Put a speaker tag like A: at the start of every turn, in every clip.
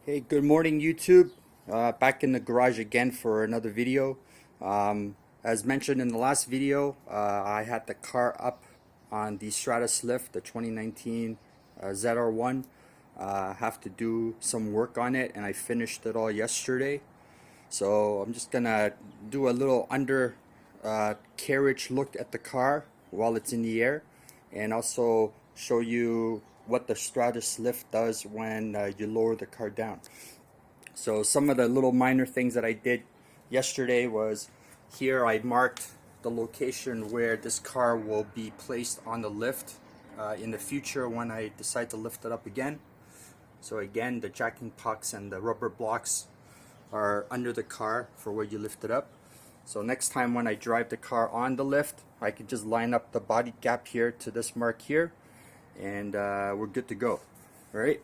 A: Hey, good morning YouTube. Back in the garage again for another video. As mentioned in the last video, I had the car up on the Stratus lift, the 2019 ZR1. Have to do some work on it, and I finished it all yesterday. So I'm just gonna do a little undercarriage look at the car while it's in the air, and also show you what the Stratus lift does when you lower the car down. So some of the little minor things that I did yesterday was, here I marked the location where this car will be placed on the lift in the future when I decide to lift it up again. So again, the jacking pucks and the rubber blocks are under the car for where you lift it up. So next time when I drive the car on the lift, I can just line up the body gap here to this mark here, and we're good to go. All right.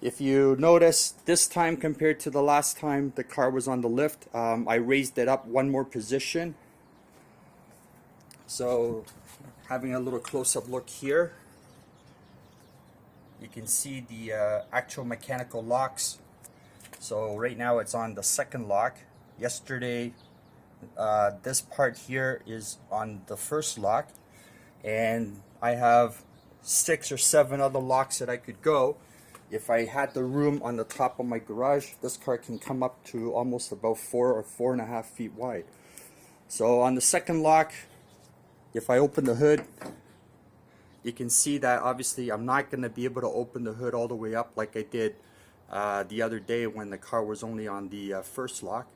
A: If you notice, this time compared to the last time the car was on the lift, I raised it up one more position. So having a little close-up look here, you can see the actual mechanical locks. So right now it's on the second lock. Yesterday, this part here is on the first lock, and I have 6 or 7 other locks that I could go. If I had the room on the top of my garage, this car can come up to almost about 4 or 4.5 feet wide. So on the second lock, if I open the hood, you can see that obviously I'm not going to be able to open the hood all the way up like I did the other day when the car was only on the first lock.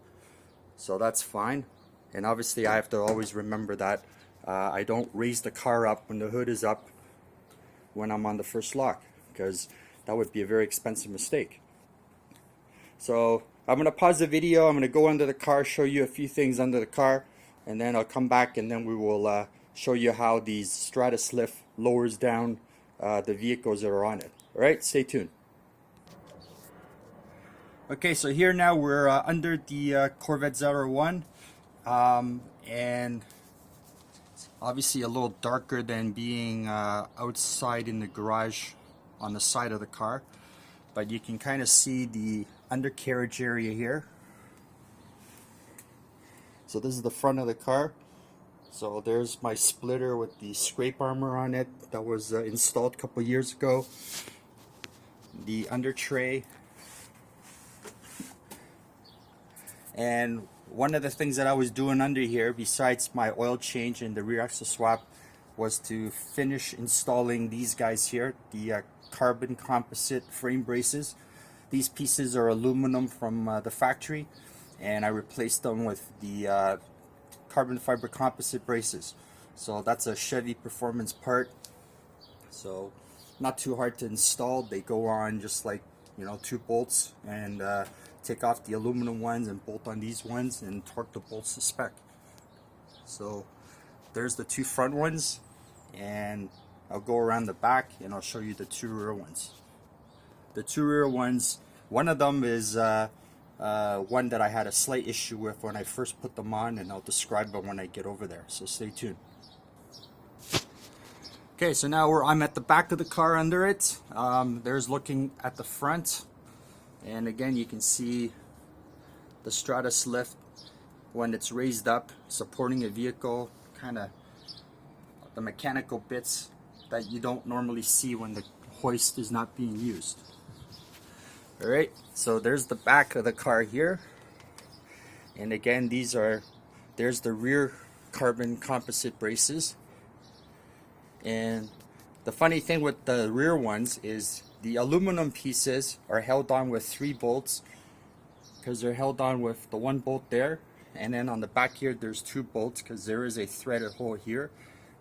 A: So that's fine. And obviously I have to always remember that I don't raise the car up when the hood is up when I'm on the first lock, because that would be a very expensive mistake. So I'm going to pause the video. I'm going to go under the car, show you a few things under the car, and then I'll come back and then we will show you how the Stratus lift lowers down the vehicles that are on it. Alright, stay tuned. Okay, so here now we're under the Corvette ZR1, and obviously a little darker than being outside in the garage on the side of the car, but you can kind of see the undercarriage area here. So this is the front of the car. So there's my splitter with the scrape armor on it that was installed a couple years ago. The under tray. And one of the things that I was doing under here, besides my oil change and the rear axle swap, was to finish installing these guys here, the carbon composite frame braces. These pieces are aluminum from the factory, and I replaced them with the carbon fiber composite braces. So that's a Chevy performance part. So not too hard to install. They go on just like, you know, 2 bolts, and take off the aluminum ones and bolt on these ones and torque the bolts to spec. So there's the 2 front ones, and I'll go around the back and I'll show you the 2 rear ones. The 2 rear ones, one of them is one that I had a slight issue with when I first put them on, and I'll describe it when I get over there, so stay tuned. Okay, so now I'm at the back of the car under it. There's looking at the front, and again you can see the Stratus lift when it's raised up, supporting a vehicle, kind of the mechanical bits that you don't normally see when the hoist is not being used. Alright, so there's the back of the car here, and again there's the rear carbon composite braces. And the funny thing with the rear ones is the aluminum pieces are held on with 3 bolts, because they're held on with the 1 bolt there, and then on the back here there's 2 bolts because there is a threaded hole here.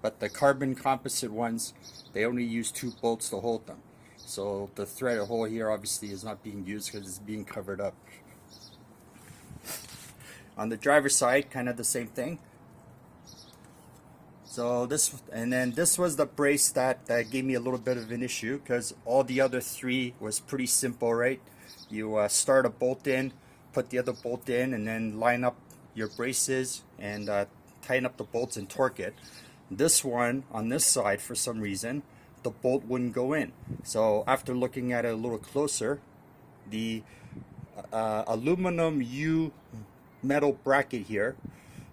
A: But the carbon composite ones, they only use 2 bolts to hold them. So the threaded hole here obviously is not being used because it's being covered up. On the driver's side, kind of the same thing. So this was the brace that gave me a little bit of an issue, because all the other 3 was pretty simple, right? You start a bolt in, put the other bolt in, and then line up your braces and tighten up the bolts and torque it. This one on this side, for some reason, the bolt wouldn't go in. So after looking at it a little closer, the aluminum U metal bracket here,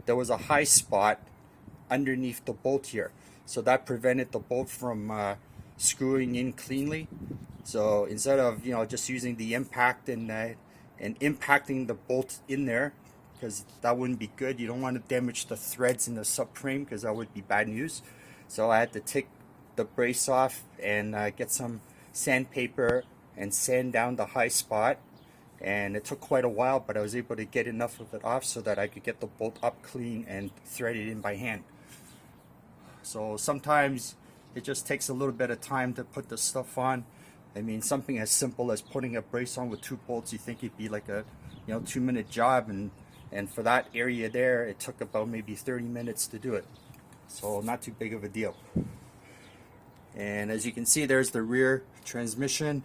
A: there was a high spot underneath the bolt here, so that prevented the bolt from screwing in cleanly. So instead of just using the impact and impacting the bolt in there, because that wouldn't be good, you don't want to damage the threads in the subframe because that would be bad news. So I had to take the brace off and get some sandpaper and sand down the high spot, and it took quite a while, but I was able to get enough of it off so that I could get the bolt up clean and thread it in by hand. So sometimes it just takes a little bit of time to put the stuff on. I mean, something as simple as putting a brace on with 2 bolts, you think it'd be like a 2-minute job, and for that area there it took about maybe 30 minutes to do it. So not too big of a deal. And as you can see, there's the rear transmission,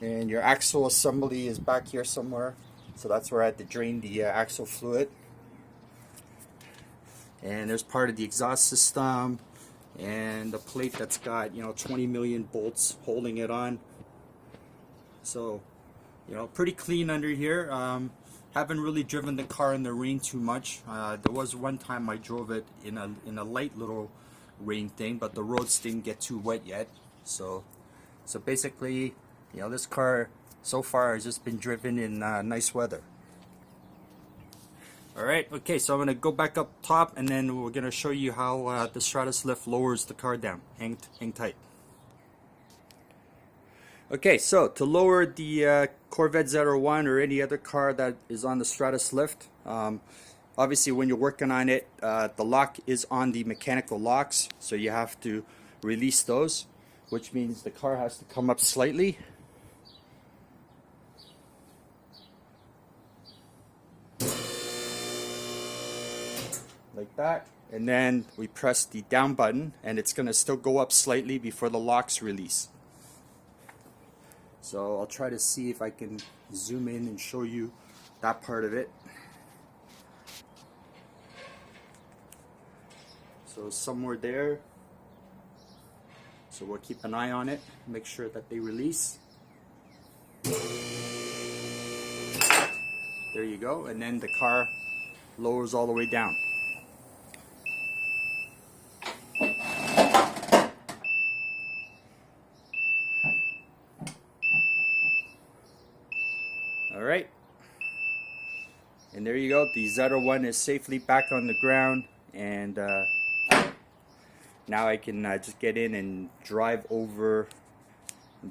A: and your axle assembly is back here somewhere, so that's where I had to drain the axle fluid. And there's part of the exhaust system and the plate that's got 20 million bolts holding it on. So pretty clean under here. Haven't really driven the car in the rain too much. There was one time I drove it in a light little rain thing, but the roads didn't get too wet yet. So basically, this car so far has just been driven in nice weather. Alright, okay, so I'm going to go back up top, and then we're going to show you how the Stratus lift lowers the car down. Hang tight. Okay, so to lower the Corvette ZR1 or any other car that is on the Stratus lift, obviously when you're working on it, the lock is on the mechanical locks, so you have to release those, which means the car has to come up slightly. Like that, and then we press the down button, and it's going to still go up slightly before the locks release. So I'll try to see if I can zoom in and show you that part of it. So somewhere there, so we'll keep an eye on it, make sure that they release. There you go, and then the car lowers all the way down. Alright, and there you go, the ZR1 is safely back on the ground, and now I can just get in and drive over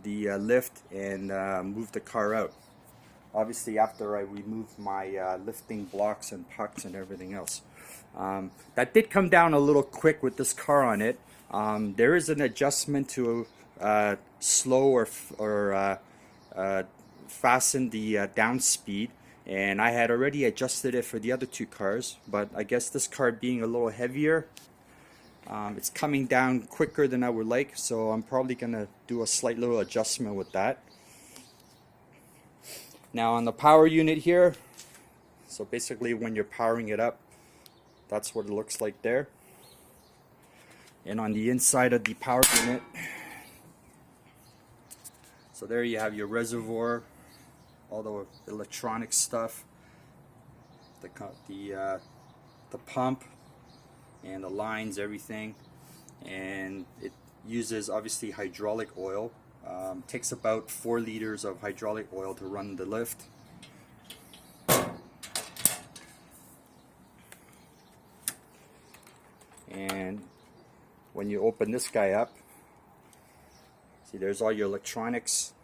A: the lift and move the car out. Obviously after I remove my lifting blocks and pucks and everything else. That did come down a little quick with this car on it. There is an adjustment to slow or fasten the down speed, and I had already adjusted it for the other 2 cars, but I guess this car being a little heavier, it's coming down quicker than I would like, so I'm probably gonna do a slight little adjustment with that. Now on the power unit here, so basically when you're powering it up, that's what it looks like there. And on the inside of the power unit, so there you have your reservoir, all the electronic stuff, the pump and the lines, everything. And it uses obviously hydraulic oil. Takes about 4 liters of hydraulic oil to run the lift. And when you open this guy up, see, there's all your electronics.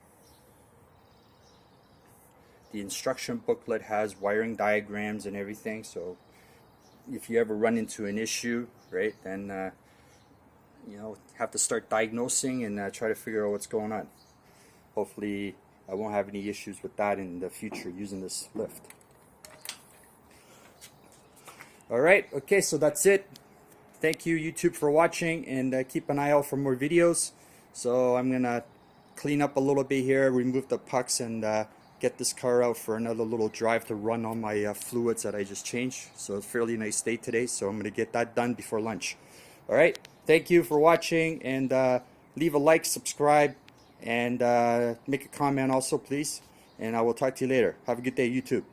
A: The instruction booklet has wiring diagrams and everything, so if you ever run into an issue, right, then have to start diagnosing and try to figure out what's going on. Hopefully I won't have any issues with that in the future using this lift. Alright, okay, so that's it. Thank you YouTube for watching, and keep an eye out for more videos. So I'm gonna clean up a little bit here, remove the pucks, and get this car out for another little drive to run all my fluids that I just changed. So it's a fairly nice day today, so I'm gonna get that done before lunch. Alright, thank you for watching, and leave a like, subscribe, and make a comment also, please. And I will talk to you later. Have a good day, YouTube.